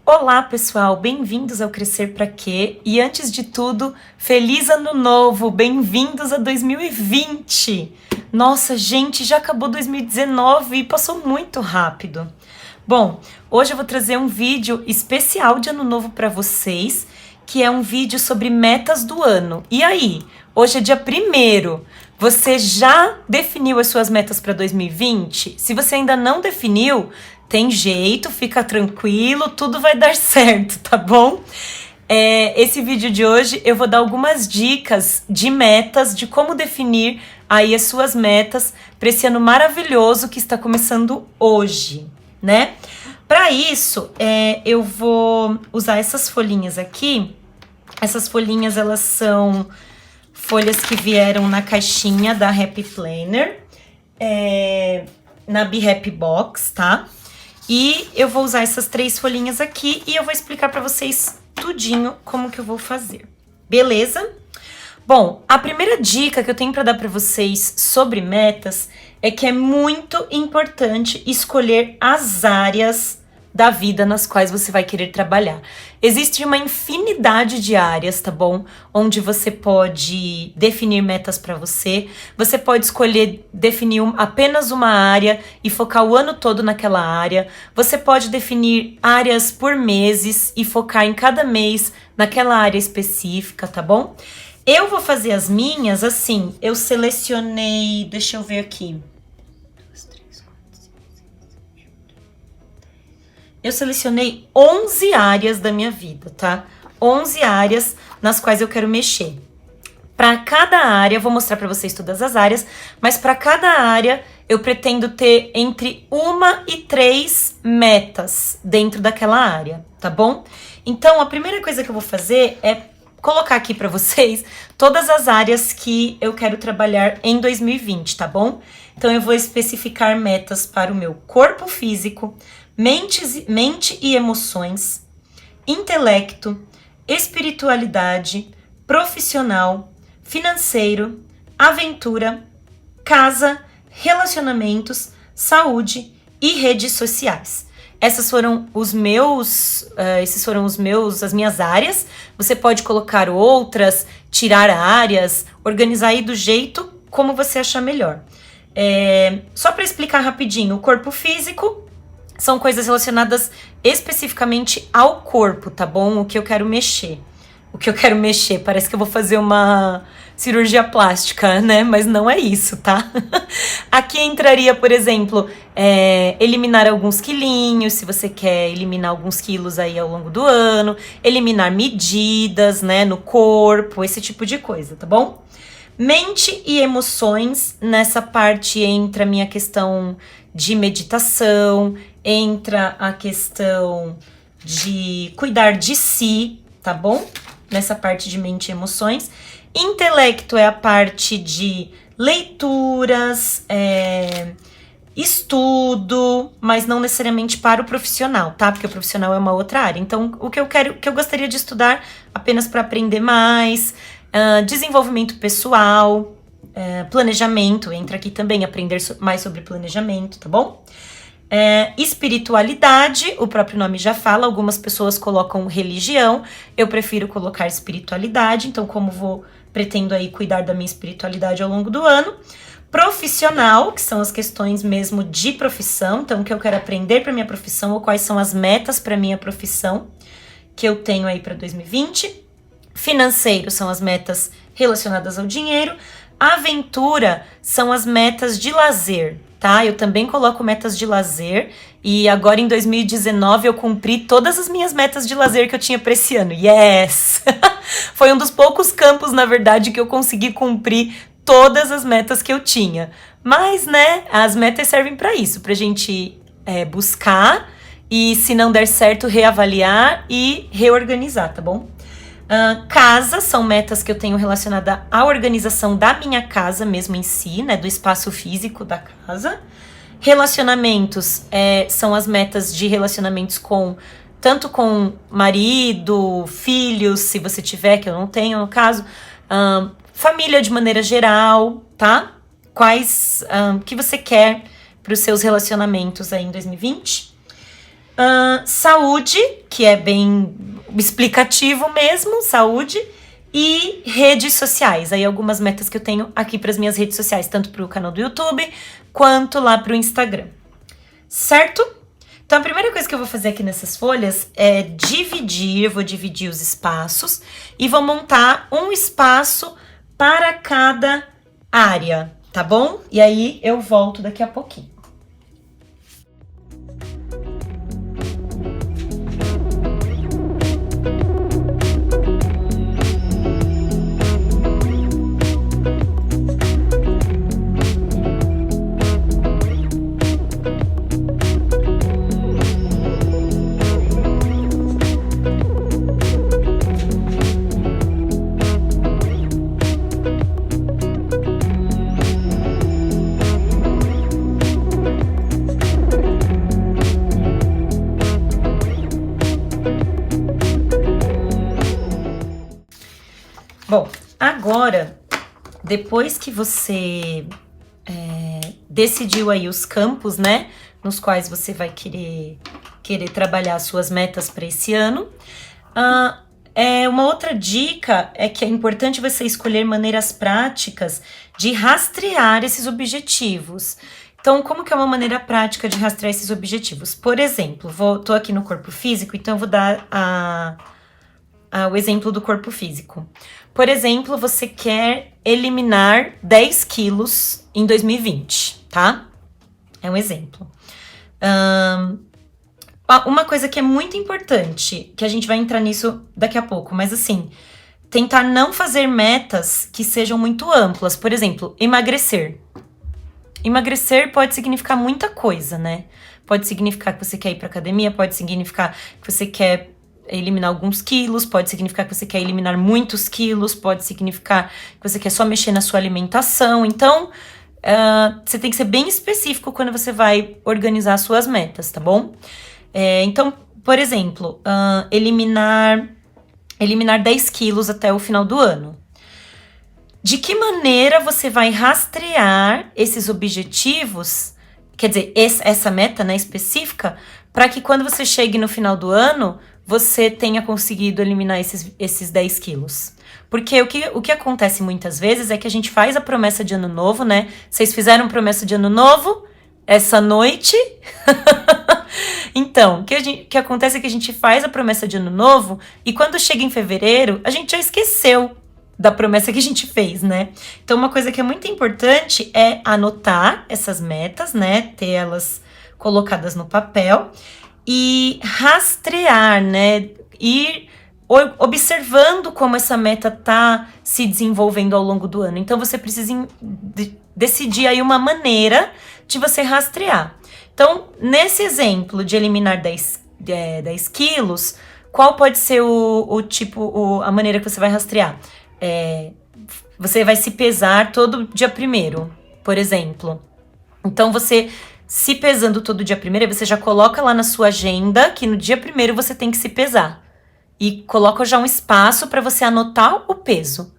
Olá, pessoal, bem-vindos ao Crescer Pra Quê? E antes de tudo, feliz ano novo, bem-vindos a 2020! Nossa, gente, já acabou 2019 e passou muito rápido. Bom, hoje eu vou trazer um vídeo especial de ano novo para vocês, que é um vídeo sobre metas do ano. E aí, hoje é dia 1º. Você já definiu as suas metas para 2020? Se você ainda não definiu, tem jeito, fica tranquilo, tudo vai dar certo, tá bom? Esse vídeo de hoje eu vou dar algumas dicas de metas, de como definir aí as suas metas para esse ano maravilhoso que está começando hoje, né? Para isso, eu vou usar essas folhinhas aqui. Essas folhinhas, elas são folhas que vieram na caixinha da Happy Planner, na Be Happy Box, tá? E eu vou usar essas 3 folhinhas aqui e eu vou explicar para vocês tudinho como que eu vou fazer, beleza? Bom, a primeira dica que eu tenho para dar para vocês sobre metas é que é muito importante escolher as áreas da vida nas quais você vai querer trabalhar. Existe uma infinidade de áreas, tá bom? Onde você pode definir metas para você. Você pode escolher definir apenas uma área e focar o ano todo naquela área. Você pode definir áreas por meses e focar em cada mês naquela área específica, tá bom? Eu vou fazer as minhas assim, eu selecionei, deixa eu ver aqui. Eu selecionei 11 áreas da minha vida, tá? 11 áreas nas quais eu quero mexer. Para cada área, eu vou mostrar para vocês todas as áreas, mas para cada área eu pretendo ter entre 1 e 3 metas dentro daquela área, tá bom? Então, a primeira coisa que eu vou fazer é colocar aqui para vocês todas as áreas que eu quero trabalhar em 2020, tá bom? Então, eu vou especificar metas para o meu corpo físico, mente e emoções, intelecto, espiritualidade, profissional, financeiro, aventura, casa, relacionamentos, saúde e redes sociais. Essas foram as minhas áreas. Você pode colocar outras, tirar áreas, organizar aí do jeito como você achar melhor. Só para explicar rapidinho, o corpo físico são coisas relacionadas especificamente ao corpo, tá bom? O que eu quero mexer. Parece que eu vou fazer uma cirurgia plástica, né? Mas não é isso, tá? Aqui entraria, por exemplo, eliminar alguns quilinhos, se você quer eliminar alguns quilos aí ao longo do ano, eliminar medidas, né, no corpo, esse tipo de coisa, tá bom? Mente e emoções, nessa parte entra a minha questão de meditação, entra a questão de cuidar de si, tá bom? Nessa parte de mente e emoções. Intelecto é a parte de leituras, estudo, mas não necessariamente para o profissional, tá? Porque o profissional é uma outra área. Então, o que eu gostaria de estudar apenas para aprender mais, desenvolvimento pessoal, planejamento, entra aqui também, aprender mais sobre planejamento, tá bom? Espiritualidade, o próprio nome já fala, algumas pessoas colocam religião, eu prefiro colocar espiritualidade, então pretendo aí cuidar da minha espiritualidade ao longo do ano. Profissional, que são as questões mesmo de profissão, então o que eu quero aprender para minha profissão ou quais são as metas para minha profissão que eu tenho aí para 2020. Financeiro são as metas relacionadas ao dinheiro. Aventura são as metas de lazer, tá? Eu também coloco metas de lazer e agora em 2019 eu cumpri todas as minhas metas de lazer que eu tinha para esse ano. Yes! Foi um dos poucos campos, na verdade, que eu consegui cumprir todas as metas que eu tinha. Mas, né, as metas servem para isso, pra gente buscar e, se não der certo, reavaliar e reorganizar, tá bom? Casa são metas que eu tenho relacionada à organização da minha casa mesmo em si, né, do espaço físico da casa. Relacionamentos são as metas de relacionamentos tanto com marido, filhos, se você tiver, que eu não tenho no caso, família de maneira geral, tá? Quais que você quer para os seus relacionamentos aí em 2020. Saúde, que é bem explicativo mesmo, saúde, e redes sociais. Aí algumas metas que eu tenho aqui para as minhas redes sociais, tanto para o canal do YouTube, quanto lá para o Instagram. Certo? Então a primeira coisa que eu vou fazer aqui nessas folhas é eu vou dividir os espaços e vou montar um espaço para cada área, tá bom? E aí eu volto daqui a pouquinho. Bom, agora, depois que você decidiu aí os campos, né, nos quais você vai querer trabalhar as suas metas para esse ano, uma outra dica é que é importante você escolher maneiras práticas de rastrear esses objetivos. Então, como que é uma maneira prática de rastrear esses objetivos? Por exemplo, tô aqui no corpo físico, então eu vou dar o exemplo do corpo físico. Por exemplo, você quer eliminar 10 quilos em 2020, tá? É um exemplo. Uma coisa que é muito importante, que a gente vai entrar nisso daqui a pouco, mas assim, tentar não fazer metas que sejam muito amplas. Por exemplo, emagrecer. Emagrecer pode significar muita coisa, né? Pode significar que você quer ir pra academia, pode significar que você quer eliminar alguns quilos, pode significar que você quer eliminar muitos quilos, pode significar que você quer só mexer na sua alimentação. Então, você tem que ser bem específico quando você vai organizar as suas metas, tá bom? Então, por exemplo, eliminar 10 quilos até o final do ano. De que maneira você vai rastrear esses objetivos, quer dizer, essa meta, né, específica, para que quando você chegue no final do ano, você tenha conseguido eliminar esses 10 quilos. Porque o que acontece muitas vezes é que a gente faz a promessa de ano novo, né? Vocês fizeram promessa de ano novo essa noite? Então, o que acontece é que a gente faz a promessa de ano novo e quando chega em fevereiro, a gente já esqueceu da promessa que a gente fez, né? Então, uma coisa que é muito importante é anotar essas metas, né? Ter elas colocadas no papel e rastrear, né? Ir observando como essa meta tá se desenvolvendo ao longo do ano. Então, você precisa decidir aí uma maneira de você rastrear. Então, nesse exemplo de eliminar 10 quilos, qual pode ser a maneira que você vai rastrear? Você vai se pesar todo dia 1º, por exemplo. Então, você se pesando todo dia 1º, você já coloca lá na sua agenda que no dia 1º você tem que se pesar. E coloca já um espaço para você anotar o peso.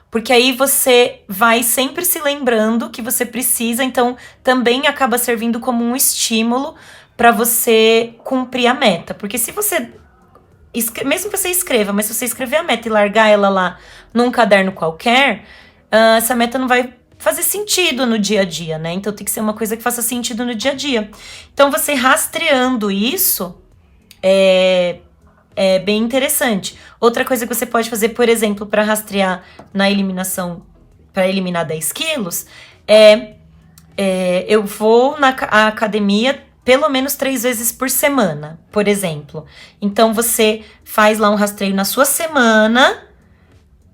Porque aí você vai sempre se lembrando que você precisa, então também acaba servindo como um estímulo para você cumprir a meta. Porque se você, mesmo que você escreva, mas se você escrever a meta e largar ela lá num caderno qualquer, essa meta não vai fazer sentido no dia a dia, né? Então tem que ser uma coisa que faça sentido no dia a dia. Então você rastreando isso é bem interessante. Outra coisa que você pode fazer, por exemplo, para rastrear na eliminação, para eliminar 10 quilos, eu vou na academia pelo menos 3 vezes por semana, por exemplo. Então, você faz lá um rastreio na sua semana,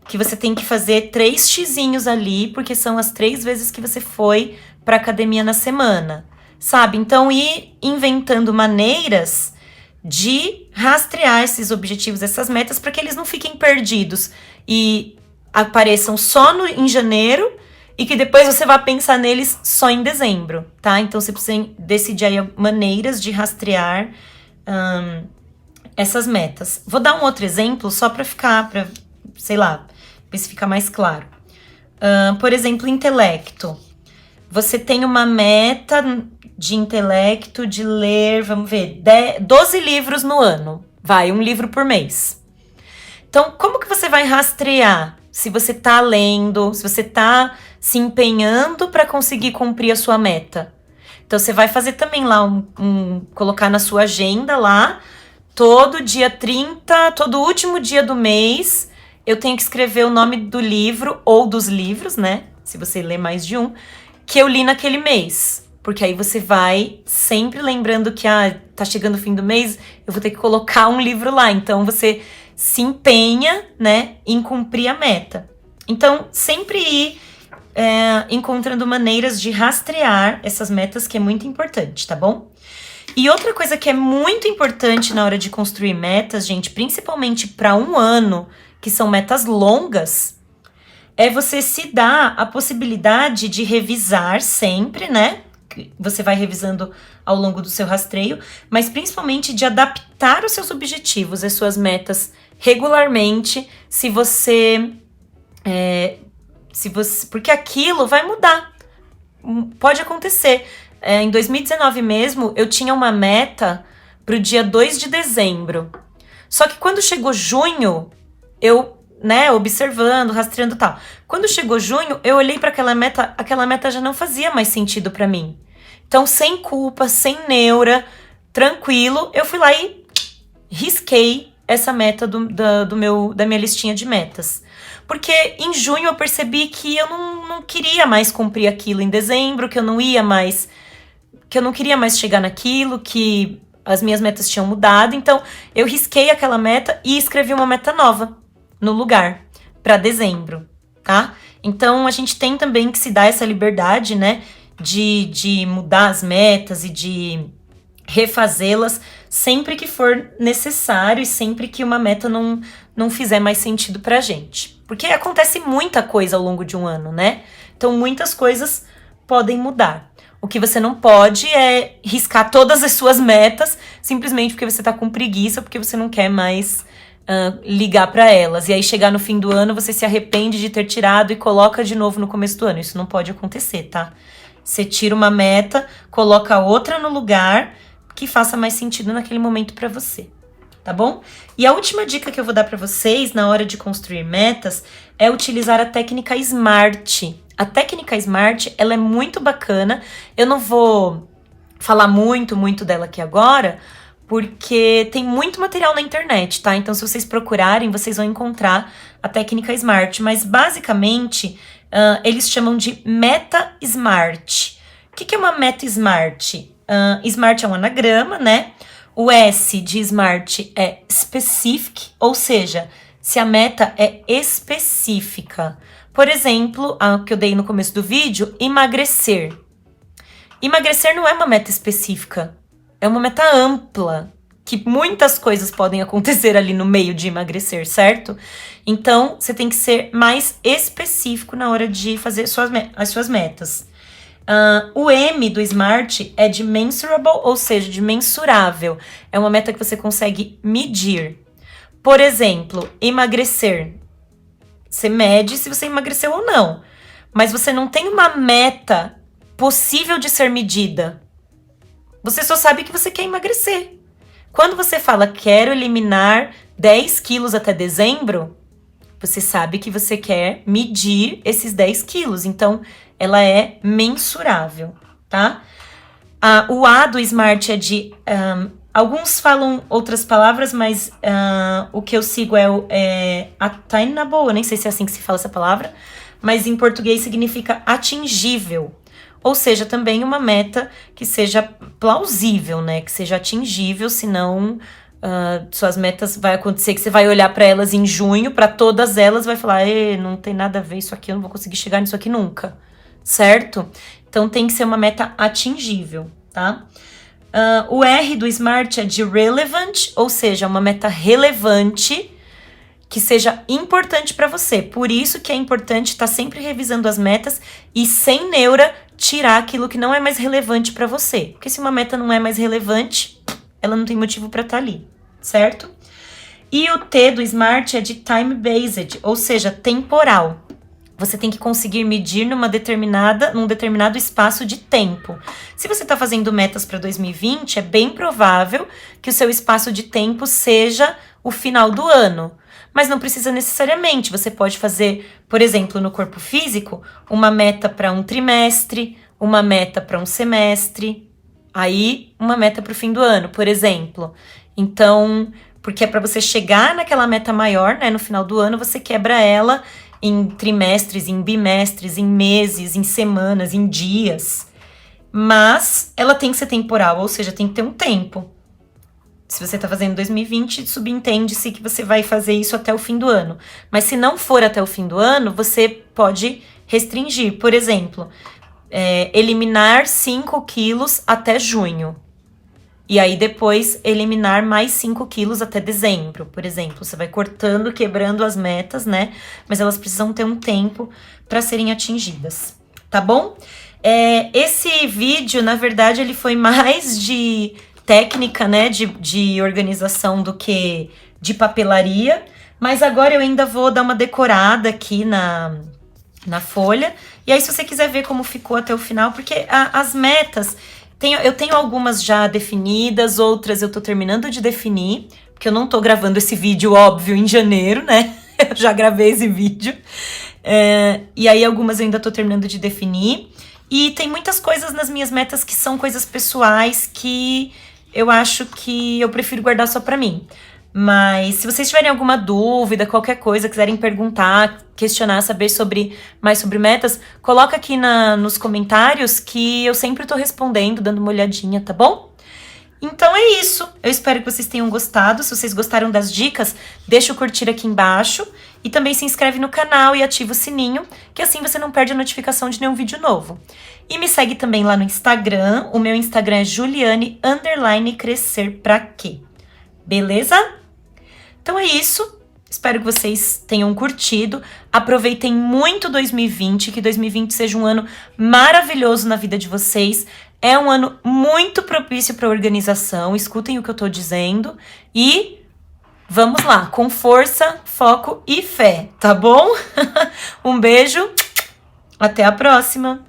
que você tem que fazer 3 xizinhos ali, porque são as 3 vezes que você foi para academia na semana, sabe? Então, ir inventando maneiras de rastrear esses objetivos, essas metas, para que eles não fiquem perdidos e apareçam só em janeiro e que depois você vá pensar neles só em dezembro, tá? Então você precisa decidir aí maneiras de rastrear essas metas. Vou dar um outro exemplo só para sei lá, ver se fica mais claro. Por exemplo, intelecto. você tem uma meta de intelecto de ler, vamos ver, 12 livros no ano. Vai, um livro por mês. Então, como que você vai rastrear se você tá lendo, se você tá se empenhando para conseguir cumprir a sua meta? Então, você vai fazer também lá colocar na sua agenda lá, todo dia 30, todo último dia do mês, eu tenho que escrever o nome do livro ou dos livros, né? Se você lê mais de um, que eu li naquele mês. Porque aí você vai sempre lembrando que tá chegando o fim do mês, eu vou ter que colocar um livro lá. Então você se empenha, né, em cumprir a meta. Então sempre ir encontrando maneiras de rastrear essas metas, que é muito importante, tá bom? E outra coisa que é muito importante na hora de construir metas, gente, principalmente para um ano, que são metas longas, é você se dar a possibilidade de revisar sempre, né? Você vai revisando ao longo do seu rastreio, mas principalmente de adaptar os seus objetivos, as suas metas regularmente, porque aquilo vai mudar. Pode acontecer. Em 2019 mesmo, eu tinha uma meta para o dia 2 de dezembro. Só que quando chegou junho, eu, né, observando, rastreando e tal. Quando chegou junho, eu olhei para aquela meta já não fazia mais sentido para mim. Então, sem culpa, sem neura, tranquilo, eu fui lá e risquei essa meta da minha listinha de metas. Porque em junho eu percebi que eu não queria mais cumprir aquilo em dezembro, que eu não queria mais chegar naquilo, que as minhas metas tinham mudado. Então, eu risquei aquela meta e escrevi uma meta nova no lugar, para dezembro, tá? Então, a gente tem também que se dar essa liberdade, né, de mudar as metas e de refazê-las sempre que for necessário e sempre que uma meta não fizer mais sentido pra gente. Porque acontece muita coisa ao longo de um ano, né? Então, muitas coisas podem mudar. O que você não pode é riscar todas as suas metas simplesmente porque você tá com preguiça, porque você não quer mais ligar para elas. E aí chegar no fim do ano, você se arrepende de ter tirado e coloca de novo no começo do ano. Isso não pode acontecer, tá? Você tira uma meta, coloca outra no lugar que faça mais sentido naquele momento para você, tá bom? E a última dica que eu vou dar para vocês na hora de construir metas é utilizar a técnica SMART. A técnica SMART, ela é muito bacana. Eu não vou falar muito dela aqui agora, porque tem muito material na internet, tá? Então, se vocês procurarem, vocês vão encontrar a técnica SMART. Mas, basicamente, eles chamam de meta SMART. O que é uma meta SMART? SMART é um anagrama, né? O S de SMART é specific, ou seja, se a meta é específica. Por exemplo, a que eu dei no começo do vídeo, emagrecer. Emagrecer não é uma meta específica, é uma meta ampla, que muitas coisas podem acontecer ali no meio de emagrecer, certo? Então, você tem que ser mais específico na hora de fazer as suas metas. O M do SMART é de mensurable, ou seja, de mensurável. É uma meta que você consegue medir. Por exemplo, emagrecer. Você mede se você emagreceu ou não. Mas você não tem uma meta possível de ser medida. Você só sabe que você quer emagrecer. Quando você fala, quero eliminar 10 quilos até dezembro, você sabe que você quer medir esses 10 quilos. Então, ela é mensurável, tá? O A do SMART é de... alguns falam outras palavras, mas o que eu sigo é attainable. Eu nem sei se é assim que se fala essa palavra. Mas em português significa atingível. Ou seja, também uma meta que seja plausível, né? Que seja atingível, senão suas metas vai acontecer que você vai olhar para elas em junho, para todas elas, vai falar, não tem nada a ver isso aqui, eu não vou conseguir chegar nisso aqui nunca, certo? Então tem que ser uma meta atingível, tá? O R do SMART é de relevant, ou seja, uma meta relevante que seja importante para você. Por isso que é importante estar sempre revisando as metas e sem neura tirar aquilo que não é mais relevante para você. Porque se uma meta não é mais relevante, ela não tem motivo para estar ali, certo? E o T do SMART é de time-based, ou seja, temporal. Você tem que conseguir medir num determinado espaço de tempo. Se você está fazendo metas para 2020, é bem provável que o seu espaço de tempo seja o final do ano. Mas não precisa necessariamente. Você pode fazer, por exemplo, no corpo físico, uma meta para um trimestre, uma meta para um semestre, aí uma meta para o fim do ano, por exemplo. Então, porque é para você chegar naquela meta maior, né? No final do ano, você quebra ela em trimestres, em bimestres, em meses, em semanas, em dias. Mas ela tem que ser temporal, ou seja, tem que ter um tempo. Se você está fazendo 2020, subentende-se que você vai fazer isso até o fim do ano. Mas se não for até o fim do ano, você pode restringir. Por exemplo, eliminar 5 quilos até junho. E aí depois eliminar mais 5 quilos até dezembro, por exemplo. Você vai cortando, quebrando as metas, né? Mas elas precisam ter um tempo para serem atingidas, tá bom? Esse vídeo, na verdade, ele foi mais de técnica, né? De organização do que de papelaria. Mas agora eu ainda vou dar uma decorada aqui na folha. E aí, se você quiser ver como ficou até o final, porque as metas... Eu tenho algumas já definidas, outras eu tô terminando de definir, porque eu não tô gravando esse vídeo, óbvio, em janeiro, né? Eu já gravei esse vídeo. E aí algumas eu ainda tô terminando de definir. E tem muitas coisas nas minhas metas que são coisas pessoais que eu acho que eu prefiro guardar só pra mim. Mas se vocês tiverem alguma dúvida, qualquer coisa, quiserem perguntar, questionar, saber mais sobre metas, coloca aqui nos comentários que eu sempre tô respondendo, dando uma olhadinha, tá bom? Então é isso. Eu espero que vocês tenham gostado. Se vocês gostaram das dicas, deixa o curtir aqui embaixo. E também se inscreve no canal e ativa o sininho, que assim você não perde a notificação de nenhum vídeo novo. E me segue também lá no Instagram. O meu Instagram é Juliane_crescer_pra_quê. Beleza? Então é isso, espero que vocês tenham curtido, aproveitem muito 2020, que 2020 seja um ano maravilhoso na vida de vocês, é um ano muito propício para organização, escutem o que eu tô dizendo e vamos lá, com força, foco e fé, tá bom? Um beijo, até a próxima!